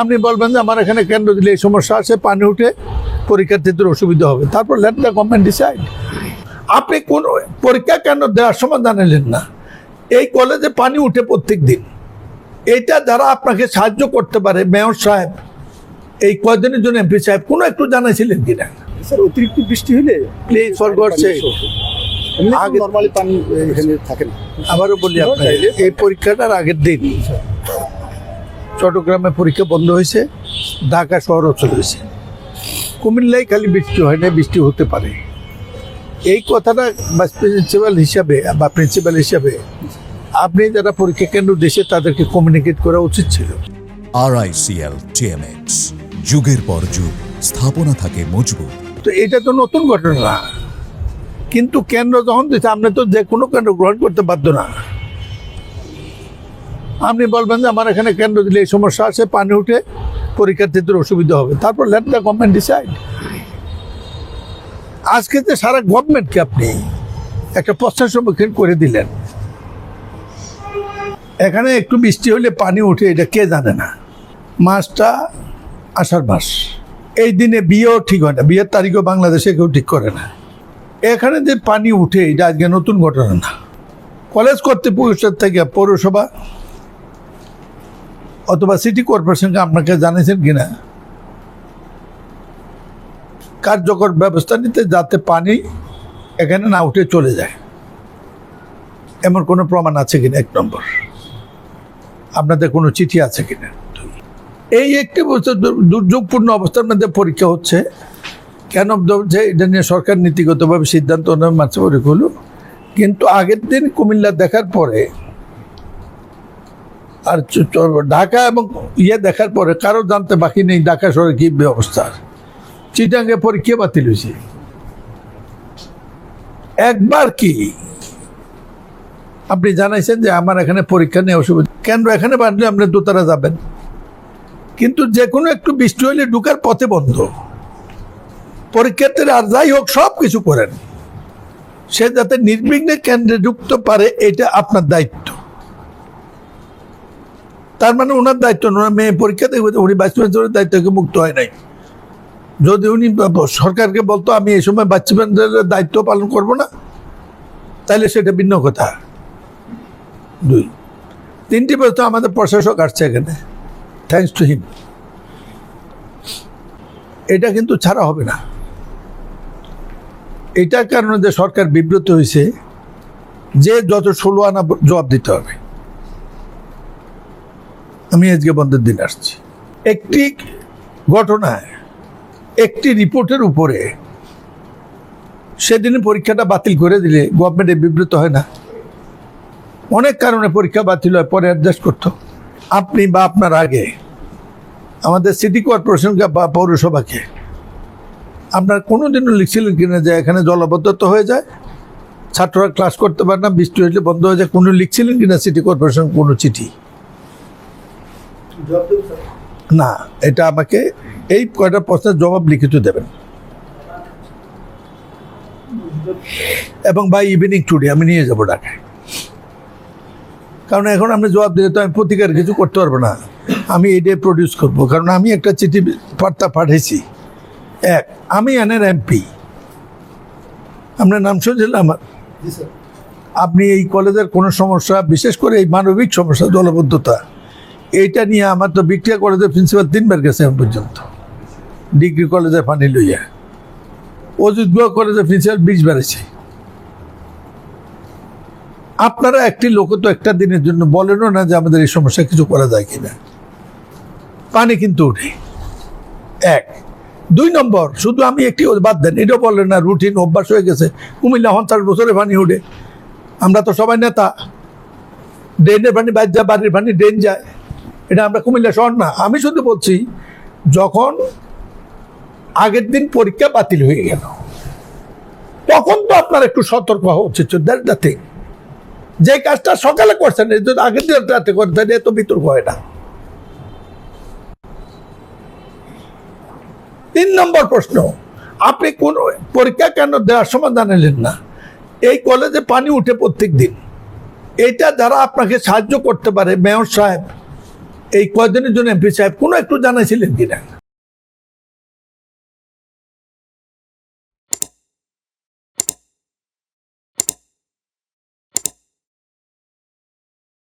আপনি বলবেন যে আমার এখানে কেন্দ্র দিলে এই সমস্যা আছে, পানি উঠে পরীক্ষার্থীদের অসুবিধা হবে, তারপর লেট দ্য গভর্নমেন্ট ডিসাইড। আপনি কোন পরীক্ষা কেন্দ্র দেওয়ার সময় জানালেন না এই কলেজে পানি উঠে প্রত্যেক দিন, এইটা যারা আপনাকে সাহায্য করতে পারে, মেয়র সাহেব, এই কয়দিনের জন্য এমপি সাহেব, কোনো একটু জানাইছিলেন কিনা? স্যার অতিরিক্ত বৃষ্টি হলে প্লিজ ফর গড সেক, আগে নরমালি পানি এখানে থাকে না। আবারও বলি আপনাকে, এই পরীক্ষাটার আগের দিন চট্টগ্রামে পরীক্ষা বন্ধ হয়েছে, ঢাকা শহরও চলে হয়েছে। কুমিল্লায় খালি বৃষ্টি হয় না, বৃষ্টি হতে পারে। এই কথাটা ভাইস প্রিন্সিপাল হিসাবে বা প্রিন্সিপাল হিসাবে আপনি যারা পরীক্ষা কেন্দ্র দিয়েছে তাদেরকে কমিউনিকেট করা উচিত ছিল। RICL TMX, যুগের পর যুগ স্থাপনা থাকে মজবুত। তো এটা তো নতুন ঘটনা না, কিন্তু কেন্দ্র যখন দিচ্ছে আপনি তো যে কোনো কেন্দ্র গ্রহণ করতে বাধ্য না। আপনি বলবেন যে আমার এখানে কেন্দ্র দিলে এই সমস্যা আছে, পানি উঠে পরীক্ষার্থীদের অসুবিধা হবে, তারপর লেট দ্য গভর্নমেন্ট ডিসাইড। আজকে যে সারা গভর্নমেন্টকে আপনি একটা প্রশ্নের সম্মুখীন করে দিলেন, এখানে একটু বৃষ্টি হলে পানি উঠে, এটা কে জানে না? মাসটা আষাঢ় মাস, এই দিনে বিয়েও ঠিক হয় না, বিয়ের তারিখও বাংলাদেশে কেউ ঠিক করে না। এখানে যে পানি উঠে, এটা আজকে নতুন ঘটনা না। কলেজ কর্তৃপক্ষের থেকে পৌরসভা অথবা সিটি কর্পোরেশনকে আপনাকে জানিয়েছেন কিনা কার্যকর ব্যবস্থা নিতে, যাতে পানি এখানে না উঠে চলে যায়? এমন কোনো প্রমাণ আছে কিনা? এক নম্বর, আপনাদের কোনো চিঠি আছে কিনা? এই একটি বছর দুর্যোগপূর্ণ অবস্থার মধ্যে পরীক্ষা হচ্ছে, কেন বলছে এটা নিয়ে সরকার নীতিগতভাবে সিদ্ধান্ত মানছে পরীক্ষা হলো, কিন্তু আগের দিন কুমিল্লা দেখার পরে আর ঢাকা এবং দেখার পরে কারো জানতে বাকি নেই ঢাকা শহরে কি অবস্থা। চিটাঙ্গে পরীক্ষা বাতিল হয়েছে। একবার কি আপনি জানাইছেন যে আমার এখানে পরীক্ষা নিয়ে অসুবিধা, কেন্দ্র এখানে বাঁধলে আপনি দোতারা যাবেন, কিন্তু যে কোনো একটু বৃষ্টি হলে ঢুকার পথে বন্ধ। পরীক্ষার্থীরা আর যাই হোক সব কিছু করেন, সে যাতে নির্বিঘ্নে কেন্দ্রে ঢুকতে পারে, এটা আপনার দায়িত্ব। তার মানে ওনার দায়িত্ব, ওনার মেয়ে পরীক্ষা দেখবে, উনি ভাইস প্রিন্সিপালের দায়িত্ব থেকে মুক্ত হয় নাই। যদি উনি সরকারকে বলতো আমি এই সময় ভাইস প্রিন্সিপালের দায়িত্ব পালন করব না, তাহলে সেটা ভিন্ন কথা। দুই, তিনটি বছর আমাদের প্রশাসক আসছে এখানে, থ্যাঙ্কস টু হিম। এটা কিন্তু ছাড়া হবে না। এটার কারণে যে সরকার বিব্রত হয়েছে, যে যত 16 আনা জবাব দিতে হবে। আমি আজকে বন্ধের দিন আসছি, একটি ঘটনায় একটি রিপোর্টের উপরে সেদিন পরীক্ষাটা বাতিল করে দিলে গভর্নমেন্টে বিব্রত হয় না? অনেক কারণে পরীক্ষা বাতিল হয়, পরে অ্যাডজাস্ট করতো। আপনি বা আপনার আগে আমাদের সিটি কর্পোরেশনকে বা পৌরসভাকে আপনার কোনোদিনও লিখছিলেন কিনা যে এখানে জলাবদ্ধতা হয়ে যায়, ছাত্ররা ক্লাস করতে পারে না, বৃষ্টি হয়েছে বন্ধ হয়ে যায়? কোনো লিখছিলেন কিনা সিটি কর্পোরেশন কোনো চিঠি? না, এটা আমাকে এই কয়টা প্রশ্নের জবাব লিখিত দেবেন, এবং বাই ইভিনিং টুডে আমি নিয়ে যাবো ঢাকায়। কারণ এখন আমি জবাব দিলে তো আমি প্রতিকার কিছু করতে পারবো না, আমি এটাই প্রডিউস করবো। কারণ আমি একটা চিঠি বার্তা পাঠাইছি। এক, আমি এনের এমপি, আপনার নাম শুনছিলেন আমার। আপনি এই কলেজের কোনো সমস্যা, বিশেষ করে এই মানবিক সমস্যা জলবদ্ধতা, এইটা নিয়ে আমার তো ভিক্টোরিয়া কলেজের প্রিন্সিপাল 3 বার গেছে এখন পর্যন্ত, ডিগ্রি কলেজের পানি লইয়া। অজিত গুহা কলেজের প্রিন্সিপাল 20 বার আছে। আপনারা একটি লোক তো একটা দিনের জন্য বলেনও না যে আমাদের এই সমস্যা কিছু করা যায় কিনা। পানি কিন্তু উঠে। এক, 2 নম্বর, শুধু আমি একটি বাদ দেন, এটাও বললেন না, রুটিন অভ্যাস হয়ে গেছে। কুমিল্লা 50 বছরে পানি উঠে, আমরা তো সবাই নেতা। ড্রেনের পানি বাইর যায়, বাড়ির পানি ড্রেন যায়, এটা আমরা কুমিল্লা শহর না। আমি শুধু বলছি, যখন আগের দিন পরীক্ষা বাতিল হয়ে গেল, তখন তো আপনার একটু সতর্ক হওয়া উচিত। That's the thing. যে কাজটা সকালে করছেন, আগের দিন রাতে করতেন, এত বিতর্ক হয় না। 3 নম্বর প্রশ্ন, আপনি কোন পরীক্ষা কেন দেওয়ার সময় জানালেন না এই কলেজে পানি উঠে প্রত্যেক দিন? এটা যারা আপনাকে সাহায্য করতে পারে, মেয়র সাহেব, এই কয়দিনের জন্য এমপি সাহেব কোনো একটু জানাইছিলেন কিনা?